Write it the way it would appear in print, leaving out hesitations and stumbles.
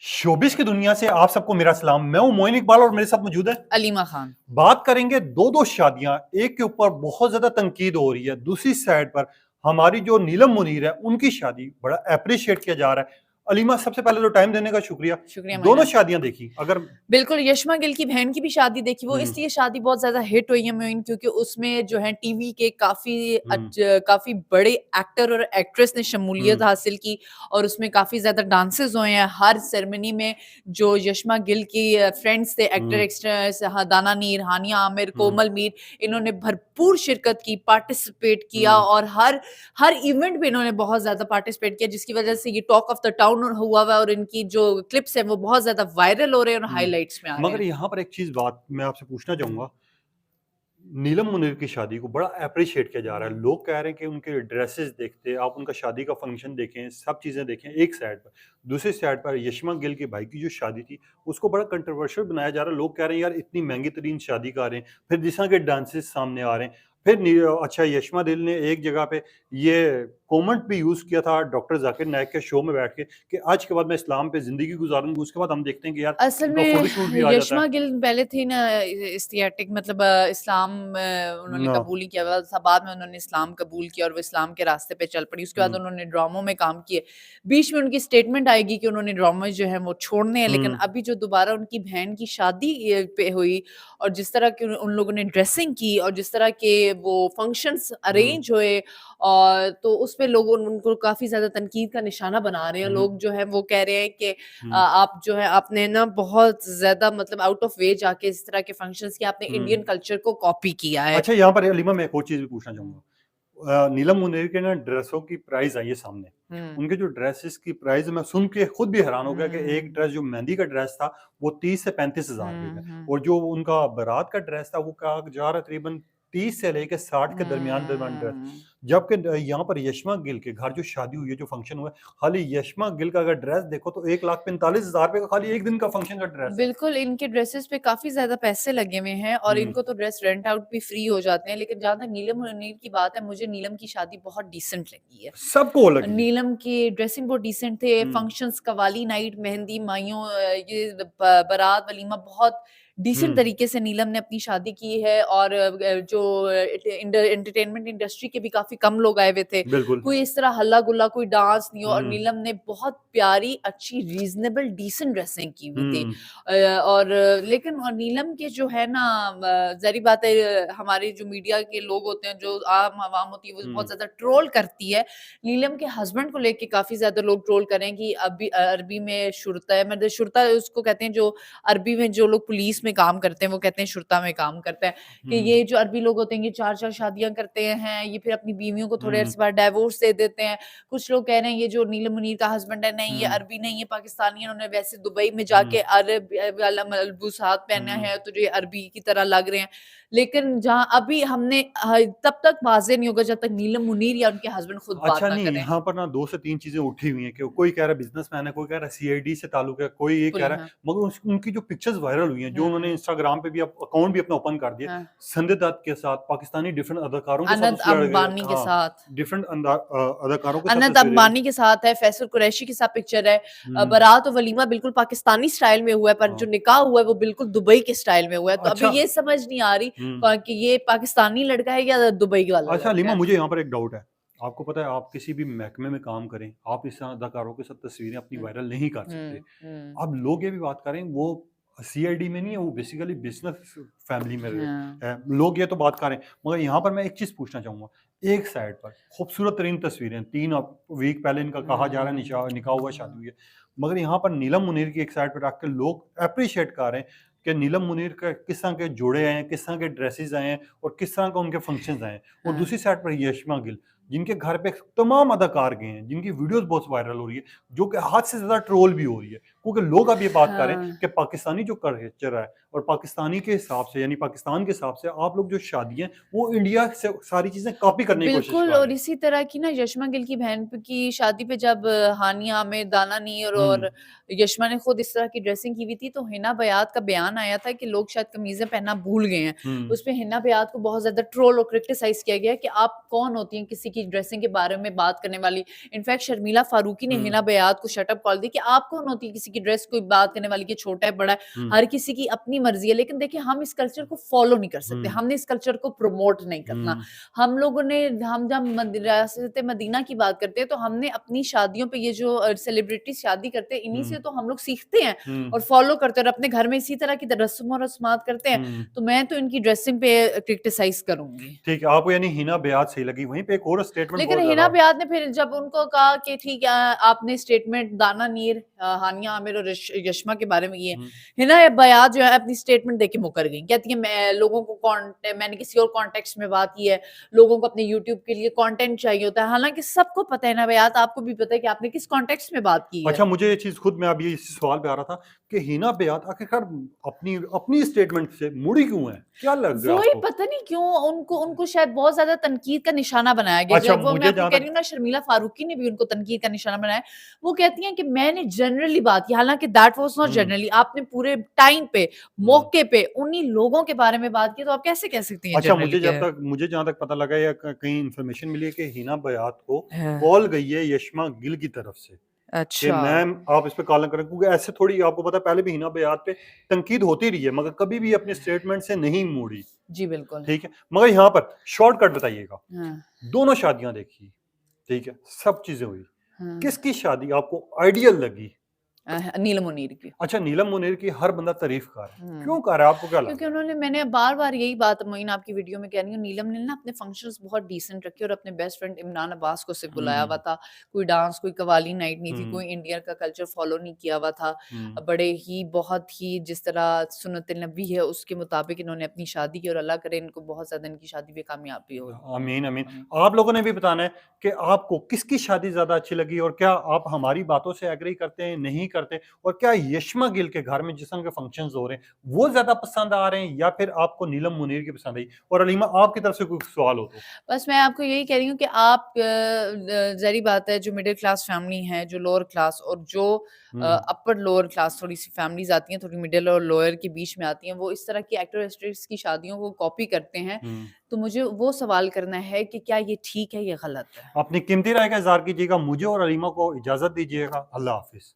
Showbiz की दुनिया से आप सबको मेरा सलाम। मैं हूं मोइन इकबाल और मेरे साथ मौजूद है अलीमा खान। बात करेंगे दो शादियां, एक के ऊपर बहुत ज्यादा तनकीद हो रही है, दूसरी साइड पर हमारी जो नीलम मुनीर है उनकी शादी बड़ा अप्रिशिएट किया जा रहा है। अलीमा, सबसे पहले तो टाइम देने का शुक्रिया। शुक्रिया दोनों मोइना। शादियां देखी अगर? बिल्कुल, यशमा गिल की बहन की भी शादी देखी, वो हम्म, इसलिए शादी बहुत ज़्यादा हिट हुई है मोइन, क्योंकि उसमें जो है टीवी के हम्म, काफ़ी बड़े एक्टर और एक्ट्रेस ने शमूलियत हम्म, हासिल की और उसमें काफ़ी ज़्यादा डांसेस हुए हैं। हर सेरेमनी में जो यशमा गिल की फ्रेंड्स थे, एक्टर हम्म, एक्ट्रेस, दाना नीर, हानिया आमिर, हम्म, कोमल मीर, इन्होंने भरपूर शिरकत की, पार्टिसिपेट किया हम्म, और हर हर इवेंट में इन्होंने बहुत ज़्यादा पार्टिसिपेट किया, जिसकी वजह से ये टॉक ऑफ द टाउन हुआ हुआ है और इनकी जो क्लिप्स हैं वो बहुत ज़्यादा वायरल हो रहे हैं और हम्म। हाइलाइट्स में आ रहे मगर हैं। यहाँ पर एक चीज बात मैं आपसे पूछना हुँ। चाहूंगा। नीलम मुनीर की शादी को बड़ा अप्रिशिएट किया जा रहा है। लोग कह रहे हैं कि उनके ड्रेसेस देखते, आप उनका शादी का फंक्शन देखें, सब चीज़ें देखें एक साइड पर। दूसरी साइड पर यशमा गिल के भाई की जो शादी थी, उसको बड़ा कंट्रोवर्शियल बनाया जा रहा है। लोग कह रहे हैं यार इतनी महँगी तरीन शादी कर रहे हैं, फिर जिस तरह के डांसेस सामने आ रहे हैं। फिर अच्छा, यशमा गिल ने एक जगह पे ये कॉमेंट भी यूज़ किया था डॉक्टर ज़ाकिर नाइक के शो में बैठ के कि आज के बाद मैं इस्लाम पे ज़िंदगी गुज़ारूँगा। उसके बाद हम देखते हैं कि यार असल उनका में फ़ोटोशूट भी आ जाता यशमा है। गिल पहले थी ना इस्तियाटिक, मतलब इस्लाम उन्होंने ना। कबूल ही किया हुआ था। बाद में उन्होंने इस्लाम कबूल किया और वो इस्लाम के रास्ते पे चल पड़ी। उसके बाद हुँ, उन्होंने ड्रामों में काम किए। बीच में उनकी स्टेटमेंट आएगी कि उन्होंने ड्रामे जो हैं वो छोड़ने हैं, लेकिन हुँ, अभी जो दोबारा उनकी बहन की शादी पे हुई और जिस तरह की उन लोगों ने ड्रेसिंग की और जिस तरह के वो फंक्शंस हुँ, अरेंज हुए, और तो उसपे लोग उनको काफ़ी ज़्यादा तनकीद का निशाना बना रहे हैं। हुँ, लोग जो है वो कह रहे हैं कि हुँ। आप जो है आपने ना बहुत ज़्यादा मतलब आउट ऑफ वे जाके इस तरह के फंक्शंस किए, आपने हुँ। इंडियन कल्चर को कॉपी किया है। अच्छा, यहाँ पर हलीमा मैं एक और चीज़ भी पूछना हुँ, चाहूँगा। नीलम मुनीर के ना ड्रेसों की प्राइस आई है सामने। हुँ, उनके जो ड्रेसेस की प्राइस मैं सुन के खुद भी हैरान हो गया कि एक हुँ, ड्रेस जो मेहंदी का ड्रेस था वो 30 से 35 हज़ार रुपए का, हुँ, और जो उनका बारात का ड्रेस था वो कहा जा रहा तकरीबन 30 से लेके 60 के दरमियान ड्रेस। हुँ। जबकि यहाँ पर यशमा गिल के घर जो शादी हुई है, जो फंक्शन हुआ है, खाली यशमा गिल का अगर ड्रेस देखो तो 1,45,000 रुपए का खाली एक दिन का फंक्शन का ड्रेस है। बिल्कुल, इनके ड्रेसेस पे काफ़ी ज़्यादा पैसे लगे हुए हैं और हुँ, इनको तो ड्रेस रेंट आउट भी फ्री हो जाते हैं। लेकिन जहाँ तक नीलम और नील की बात है, मुझे नीलम की शादी बहुत डिसेंट लगी है। सबको लगी है। नीलम की ड्रेसिंग बहुत डिसेंट थे, हुँ, फंक्शंस, कव्वाली नाइट, मेहंदी, माइयों, ये बारात, वलीमा, बहुत हुँ, डिसेंट तरीके से नीलम ने अपनी शादी की है और जो एंटरटेनमेंट इंडस्ट्री के भी काफ़ी कम लोग आए हुए थे। बिल्कुल। कोई इस तरह हल्ला-गुल्ला, कोई डांस नहीं हो और हुँ, नीलम ने बहुत प्यारी, अच्छी, रीज़नेबल, डिसेंट ड्रेसिंग की हुई थी। हुँ, और लेकिन और नीलम के जो है ना, ज़ाहिर बात है, हमारे जो मीडिया के लोग होते हैं, जो आम आवाम होती है, वो बहुत हुँ, ज़्यादा ट्रोल करती है। नीलम के हस्बैंड को लेके काफ़ी ज़्यादा लोग ट्रोल कर रहे हैं कि अभी अरबी में शुरता है, मतलब शुरता उसको कहते हैं, जो अरबी में जो लोग पुलिस में काम करते हैं वो कहते हैं शुरता में काम करता है, कि हुँ, ये जो अरबी लोग होते हैं ये 4-4 शादियाँ करते हैं, ये फिर अपनी बीवियों को थोड़े हुँ, अरसे बाद डिवोर्स दे देते हैं। कुछ लोग कह रहे हैं ये जो नीलम मुनीर का हस्बैंड है, नहीं ये हुँ, अरबी नहीं है, पाकिस्तानी है, उन्होंने वैसे दुबई में हुँ, जाके अरब वाला मलबूसात पहना हुँ। है तो जो ये अरबी की तरह लग रहे हैं। लेकिन जहाँ अभी हमने तब तक वाज़ेह नहीं होगा जब तक नीलम मुनीर या उनके हस्बैंड खुद बात अच्छा, ना नहीं, करें। यहाँ पर ना 2 से 3 चीज़ें उठी हुई हैं कि कोई कह रहा है बिज़नेसमैन है, कोई कह रहा है सीआईडी से ताल्लुक है, कोई ये कह रहा है, हाँ। मगर उनकी जो पिक्चर्स वायरल हुई हैं, जो उन्होंने हुँ, इंस्टाग्राम पे भी अकाउंट भी अपना ओपन कर दिया, हाँ। संजय दत्त के साथ, पाकिस्तानी डिफरेंट अदाकारों के साथ अनंत उसके लड़के, अंबानी के हाँ, साथ। डिफरेंट अदाकारों के साथ अनंत तस्वीरें हैं। अंबानी के साथ है, फैसल कुरैशी के साथ पिक्चर है। हुँ, बारात और वलीमा बिल्कुल पाकिस्तानी स्टाइल में हुआ है, पर हाँ। जो निकाह हुआ है वो बिल्कुल दुबई के स्टाइल में हुआ है। तो अभी अच्छा। ये समझ नहीं आ रही हुँ। कि ये पाकिस्तानी लड़का है या दुबई वाला अच्छा लड़का हलीमा, है। मुझे यहाँ पर एक डाउट है। आपको पता है आप किसी भी महकमे में काम करें, आप इस अदाकारों के साथ तस्वीरें अपनी हुँ, वायरल नहीं कर सकते। हुँ, हुँ, अब लोग ये भी बात करें, वो सीआईडी में नहीं है, वो बेसिकली बिज़नेस फैमिली में हाँ, है। लोग ये तो बात कर रहे हैं, मगर यहाँ पर मैं एक चीज़ पूछना चाहूँगा। एक साइड पर खूबसूरत तरीन तस्वीरें, 3 वीक पहले इनका कहा जा रहा है निकाह हुआ, शादी हुई है। मगर यहाँ पर नीलम मुनीर की एक साइड पर रख के लोग एप्रिशिएट कर रहे हैं कि नीलम मुनीर का किस तरह के जोड़े आए हैं, किस तरह के ड्रेसेस आए हैं और किस तरह का उनके फंक्शंस आए हैं। और हाँ। दूसरी साइड पर यशिमा गिल, जिनके घर पे तमाम अदाकार गए हैं, जिनकी वीडियोज़ बहुत वायरल हो रही है, जो कि हद से ज़्यादा ट्रोल भी हो रही है। क्योंकि लोग अब ये बात कर रहे हैं हाँ। कि पाकिस्तानी जो कल्चर है और पाकिस्तानी के हिसाब से, यानी पाकिस्तान के हिसाब से आप लोग जो शादियाँ हैं, वो इंडिया से सारी चीज़ें कॉपी करने की कोशिश बिल्कुल, कर रहे और हैं। इसी तरह की ना यशमा गिल की बहन की शादी पे जब हानिया आमिर, दाना नीर हुँ, और यशमा ने खुद इस तरह की ड्रेसिंग की हुई थी, तो हिना बयात का बयान आया था कि लोग शायद कमीज़ें पहनना भूल गए हैं। हुँ, उसमें हिना बयात को बहुत ज़्यादा ट्रोल और क्रिटिसाइज़ किया गया कि आप कौन होती हैं किसी की ड्रेसिंग के बारे में बात करने वाली। इनफैक्ट शर्मिला फारूकी ने हुँ, हिना बयात को शट अप कॉल दी कि आप कौन होती हैं किसी کی ڈریس کوئی بات کرنے والی کہ چھوٹا ہے بڑا ہے، ہوں ہر کسی کی اپنی مرضی ہے، لیکن دیکھیں ہم اس کلچر کو فالو نہیں کر سکتے، ہوں ہم نے اس کلچر کو پروموٹ نہیں کرنا۔ ہوں ہم لوگوں نے ہم جب ریاست مدینہ کی بات کرتے ہیں تو ہم نے اپنی شادیوں پہ یہ جو سیلیبریٹی شادی کرتے ہیں انہی ہوں سے تو ہم لوگ سیکھتے ہیں ہوں اور فالو کرتے ہیں اور اپنے گھر میں اسی طرح کی رسم و رسومات کرتے ہیں، ہوں تو میں تو ان کی ڈریسنگ پہ کرٹیسائز کروں گی۔ ٹھیک ہے، آپ کو یعنی ہینا بیات صحیح لگی، وہیں پہ ایک اور اسٹیٹمنٹ لیکن بہت ہینا زیادہ بیات نے پھر جب ان کو کہا کہ ٹھیک ہے آپ نے اسٹیٹمنٹ دانا نیر، ہانیہ عامر اور یشما کے بارے میں یہ ہوں ہینا بیات جو ہے اپنی اسٹیٹمنٹ دے کے مکر گئی، کہتی ہے میں لوگوں کو میں نے کسی اور کانٹیکسٹ میں بات کی ہے، لوگوں کو اپنے یوٹیوب کے لیے کانٹینٹ چاہیے ہوتا ہے، حالانکہ سب کو پتہ ہے ہینا بیات، آپ کو بھی پتہ ہے کہ آپ نے کس کانٹیکسٹ میں بات کی ہے۔ اچھا مجھے یہ چیز خود میں اب یہ سوال پہ آ رہا تھا کہ ہینا بیات آخرکار اپنی اسٹیٹمنٹ سے مڑی کیوں ہے، کیا لگ گیا آپ وہی کو؟ پتہ نہیں کیوں ان کو شاید بہت زیادہ تنقید کا نشانہ بنایا گیا، اچھا جب وہ میں مجھے آپ کو جہاں کہہ رہی تک ہوں نا، شرمیلا فاروقی نے بھی ان کو تنقید کا نشانہ بنایا، وہ کہتی ہیں کہ میں نے جنرلی بات کی، حالانکہ دیٹ واز ناٹ ہوں جنرلی، آپ نے پورے ٹائم پہ ہوں موقع پہ انہی لوگوں کے بارے میں بات کی، تو آپ کیسے کہہ سکتی ہیں اچھا جنرلی کیا ہے؟ مجھے جہاں تک پتہ لگا یا کہیں انفارمیشن ملی ہے کہ ہینا بیات کو ہاں، کال گئی ہے یشما گل کی طرف سے کہ اچھا، میم آپ اس پہ کال نہ کریں، کیونکہ ایسے تھوڑی آپ کو پتا پہلے بھی ہینا بیات پہ تنقید ہوتی رہی ہے مگر کبھی بھی اپنے اسٹیٹمنٹ سے نہیں موڑی، جی بالکل، ٹھیک ہے، مگر یہاں پر شارٹ کٹ بتائیے گا، ہاں، دونوں شادیاں دیکھی، ٹھیک ہے، سب چیزیں ہوئی، ہاں، کس کی شادی آپ کو آئیڈیل لگی؟ نیلم منیر کی۔ اچھا نیلم منیر کی ہر بندہ تعریف کر رہا ہے، ہوں، کیوں کر رہا ہے، آپ کو کیا لگ کیونکہ رہا انہوں نے میں نے بار بار یہی بات معین آپ کی ویڈیو میں کہہ رہی ہوں، نیلم نے نا اپنے فنکشنز بہت ڈیسنٹ رکھے اور اپنے بیسٹ فرینڈ عمران عباس کو صرف ہے؟ بلایا ہوا تھا، کوئی ڈانس کوئی قوالی نائٹ نہیں تھی، ہوں کوئی انڈیا کا کلچر فالو نہیں کیا ہوا تھا، ہوں بڑے ہی بہت ہی جس طرح سنت النبی ہے اس کے مطابق انہوں نے اپنی شادی کی، اور اللہ کرے ان کو بہت زیادہ ان کی شادی پہ کامیابی ہو۔ آمین آمین۔ آپ لوگوں نے بھی بتانا ہے کہ آپ کو کس کی شادی زیادہ اچھی لگی اور کیا آپ ہماری باتوں سے ایگری کرتے ہیں نہیں کرتے، اور کیا یشما گل کے گھر میں جس طرح کے فنکشنز ہو رہے ہیں وہ زیادہ پسند آ رہے ہیں یا پھر آپ کو نیلم منیر کی پسند آئی؟ اور علیمہ آپ کی طرف سے کوئی سوال ہو تو؟ بس میں آپ کو یہی کہہ رہی ہوں کہ آپ ظاہری بات ہے جو مڈل کلاس فیملی ہیں، جو لوور کلاس اور جو ہوں اپر لوور کلاس تھوڑی سی فیملیز آتی ہیں، تھوڑی مڈل اور لوئر کے بیچ میں آتی ہیں، وہ اس طرح کی ایکٹر ایکٹریس کی شادیوں کو کاپی کرتے ہیں، ہوں تو مجھے وہ سوال کرنا ہے کہ کیا یہ ٹھیک ہے یا غلط ہے؟ اپنی قیمتی رائے کا اظہار کیجیے گا، مجھے اور علیمہ کو اجازت دیجیے گا، اللہ حافظ۔